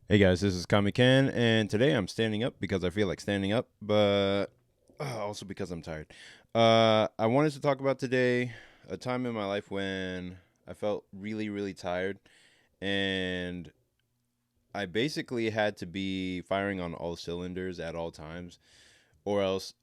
Hey guys, this is Kami Ken, and today I'm standing up because I feel like standing up, but also because I'm tired. I wanted to talk about today a time in my life when I felt really, really tired, and I basically had to be firing on all cylinders at all times, or else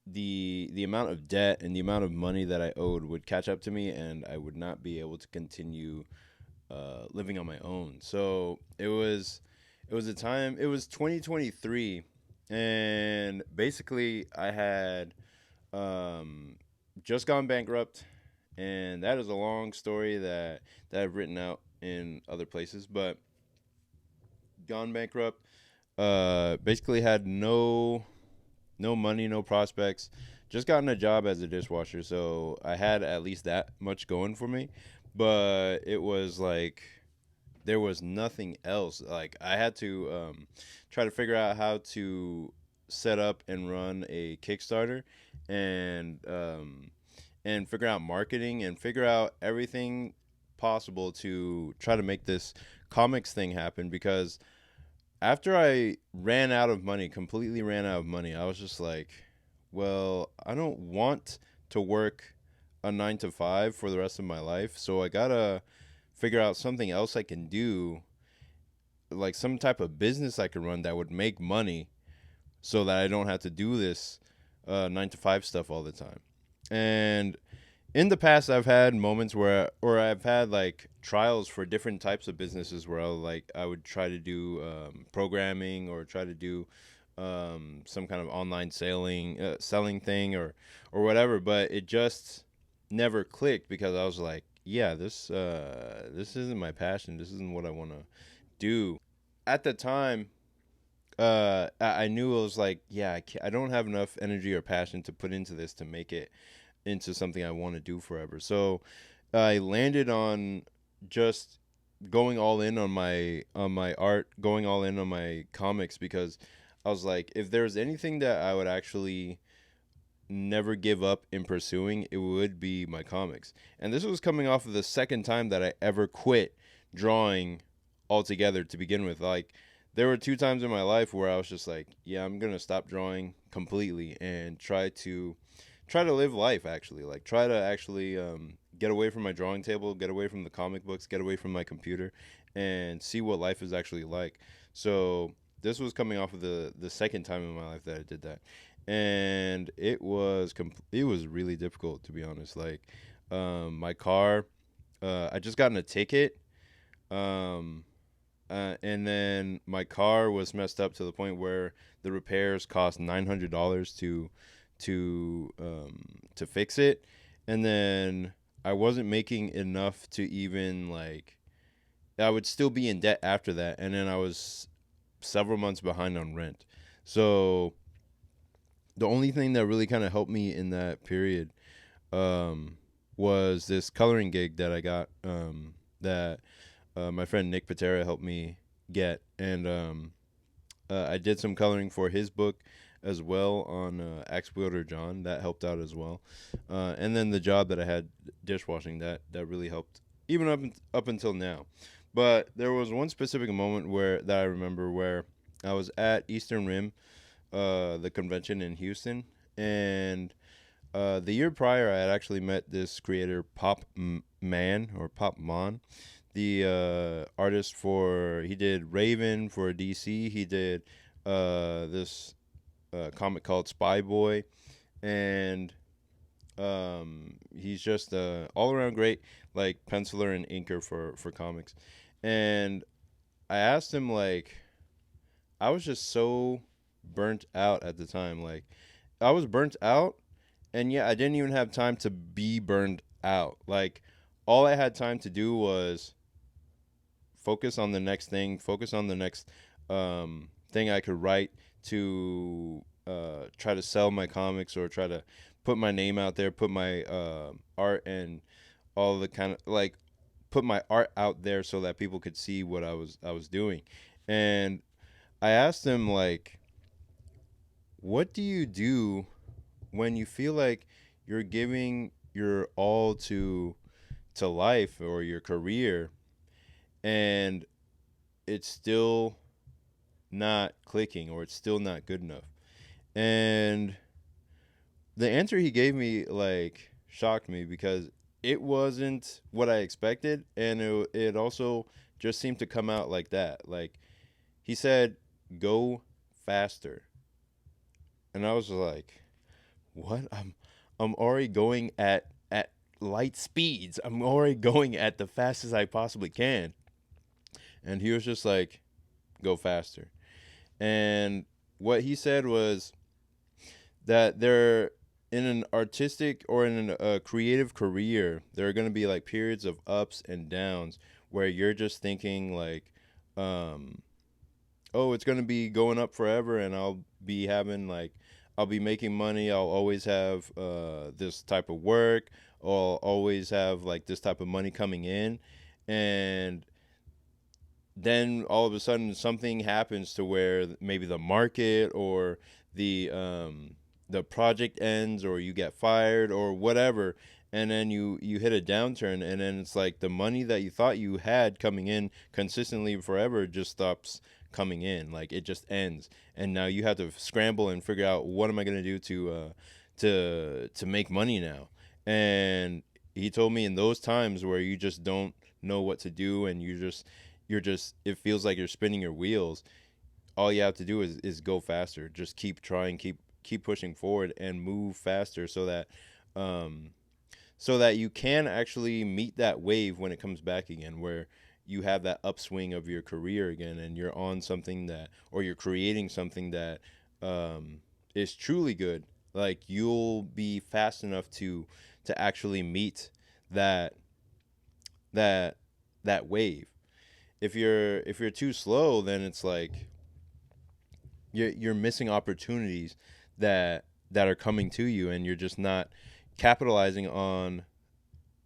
the amount of debt and the amount of money that I owed would catch up to me, and I would not be able to continue living on my own. So it was a time. It was 2023, and basically I had um, just gone bankrupt, and that is a long story that I've written out in other places. But gone bankrupt. Basically had no money, no prospects. Just gotten a job as a dishwasher, so I had at least that much going for me. But it was like there was nothing else. Like I had to try to figure out how to set up and run a Kickstarter, and figure out marketing and figure out everything possible to try to make this comics thing happen. Because after I ran out of money, completely ran out of money, I was just like, well, I don't want to work a 9 to 5 for the rest of my life, so I gotta figure out something else I can do, like some type of business I could run that would make money, so that I don't have to do this 9 to 5 stuff all the time. And in the past, I've had moments where, or I've had like trials for different types of businesses where I would try to do programming, or try to do some kind of online selling thing, or whatever. But it just never clicked because I was like, yeah, this isn't my passion. This isn't what I want to do. At the time, I knew it was like, yeah, I don't have enough energy or passion to put into this to make it into something I want to do forever. So I landed on just going all in on my art, going all in on my comics, because I was like, if there's anything that I would actually never give up in pursuing, it would be my comics. And this was coming off of the second time that I ever quit drawing altogether to begin with. Like there were two times in my life where I was just like, yeah, I'm going to stop drawing completely and try to live life, actually. Like try to actually get away from my drawing table, get away from the comic books, get away from my computer, and see what life is actually like. So this was coming off of the second time in my life that I did that, and it was really difficult, to be honest. Like my car, I just gotten a ticket, um, and then my car was messed up to the point where the repairs cost $900 to fix it, and then I wasn't making enough to even like, I would still be in debt after that, and then I was several months behind on rent. So the only thing that really kind of helped me in that period was this coloring gig that I got, that my friend Nick Patera helped me get, and I did some coloring for his book as well on Axe Wielder John. That helped out as well, and then the job that I had dishwashing, that really helped even up until now. But there was one specific moment where that I remember where I was at Eastern Rim, the convention in Houston, and the year prior I had actually met this creator Man, or Pop Mhan, the artist for, he did Raven for DC. He did this comic called Spy Boy, and he's just all around great like penciler and inker for comics. And I asked him, like, I was just so burnt out at the time. Like I was burnt out, and yeah, I didn't even have time to be burned out. Like all I had time to do was focus on the next thing, focus on the next thing I could write to try to sell my comics, or try to put my name out there, put my art and all the kind of like put my art out there so that people could see what I was doing. And I asked him, like, what do you do when you feel like you're giving your all to life or your career, and it's still not clicking or it's still not good enough. And the answer he gave me like shocked me because it wasn't what I expected, and it also just seemed to come out like that. Like he said, "Go faster," and I was like, "What? I'm already going at light speeds. I'm already going at the fastest I possibly can." And he was just like, "Go faster." And what he said was that there in an artistic or in a creative career, there are going to be like periods of ups and downs where you're just thinking like, um, oh, it's going to be going up forever, and I'll be making money. I'll always have this type of work. I'll always have like this type of money coming in, and then all of a sudden something happens to where maybe the market or the um, the project ends or you get fired or whatever, and then you hit a downturn, and then it's like the money that you thought you had coming in consistently forever just stops coming in, like it just ends, and now you have to scramble and figure out what am I going to do to make money now. And he told me in those times where you just don't know what to do, and you're just it feels like you're spinning your wheels, all you have to do is go faster, just keep trying, keep pushing forward and move faster um so that you can actually meet that wave when it comes back again, where you have that upswing of your career again, and you're on something that, or you're creating something that um is truly good. Like you'll be fast enough to actually meet that that that wave. If you're too slow, then it's like you're missing opportunities that are coming to you, and you're just not capitalizing on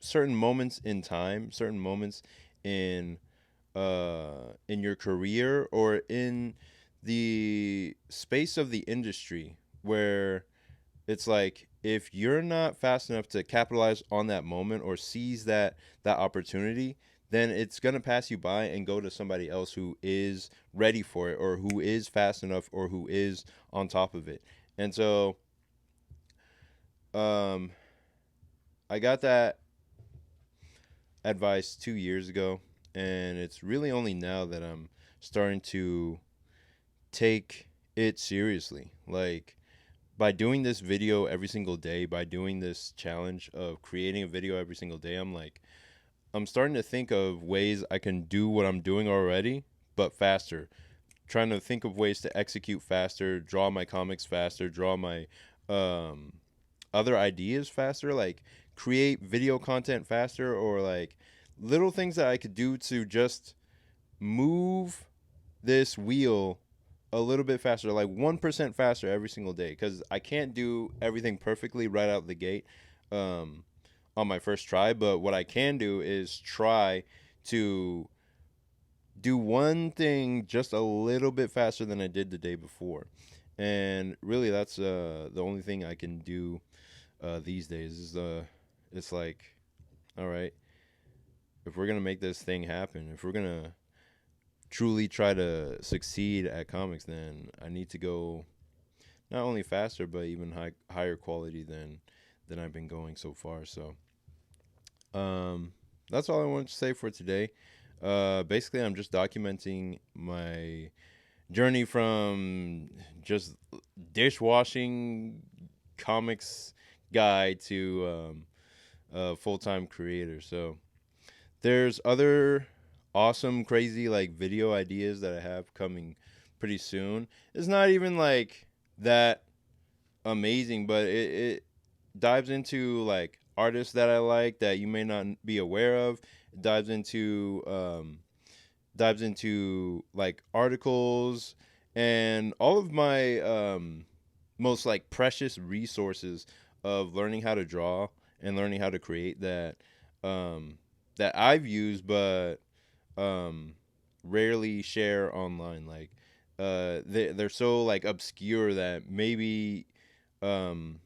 certain moments in time, certain moments in in your career or in the space of the industry, where it's like if you're not fast enough to capitalize on that moment or seize that opportunity, then it's going to pass you by and go to somebody else who is ready for it or who is fast enough or who is on top of it. And so um I got that advice 2 years ago, and it's really only now that I'm starting to take it seriously. Like by doing this video every single day, by doing this challenge of creating a video every single day, I'm starting to think of ways I can do what I'm doing already, but faster. Trying to think of ways to execute faster, draw my comics faster, draw my um, other ideas faster, like create video content faster, or like little things that I could do to just move this wheel a little bit faster, like 1% faster every single day, because I can't do everything perfectly right out the gate um, on my first try. But what I can do is try to do one thing just a little bit faster than I did the day before. And really, that's the only thing I can do these days. It's like, all right, if we're gonna make this thing happen, if we're gonna truly try to succeed at comics, then I need to go not only faster but even higher quality than I've been going so far. So um, that's all I wanted to say for today. Basically, I'm just documenting my journey from just dishwashing comics guy to a full time creator. So there's other awesome, crazy like video ideas that I have coming pretty soon. It's not even like that amazing, but it dives into like artists that I like that you may not be aware of. It dives into like articles and all of my most like precious resources of learning how to draw and learning how to create um, that I've used but um, rarely share online. Like they're so like obscure that maybe um,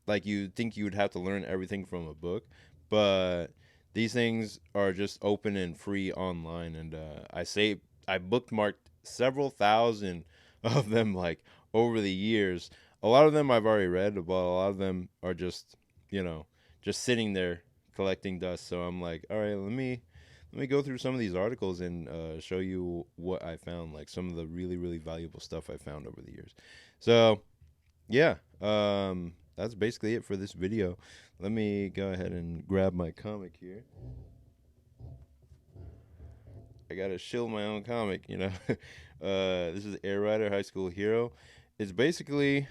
like you think you would have to learn everything from a book, but these things are just open and free online. And I bookmarked several thousand of them, like, over the years. A lot of them I've already read, but a lot of them are just, just sitting there collecting dust. So I'm like, all right, let me go through some of these articles and show you what I found, like some of the really, really valuable stuff I found over the years. So yeah, that's basically it for this video. Let me go ahead and grab my comic here. I gotta shill my own comic, This is Air Rider High School Hero. It's basically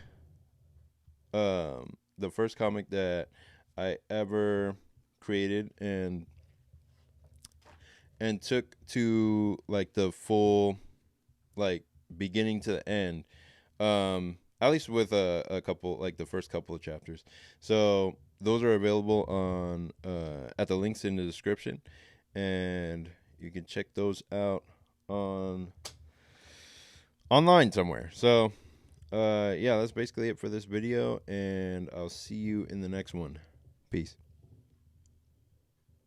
the first comic that I ever created and took to like the full, like, beginning to the end. At least with a couple, like the first couple of chapters. So those are available on at the links in the description, and you can check those out on online somewhere. So yeah, that's basically it for this video, and I'll see you in the next one. Peace.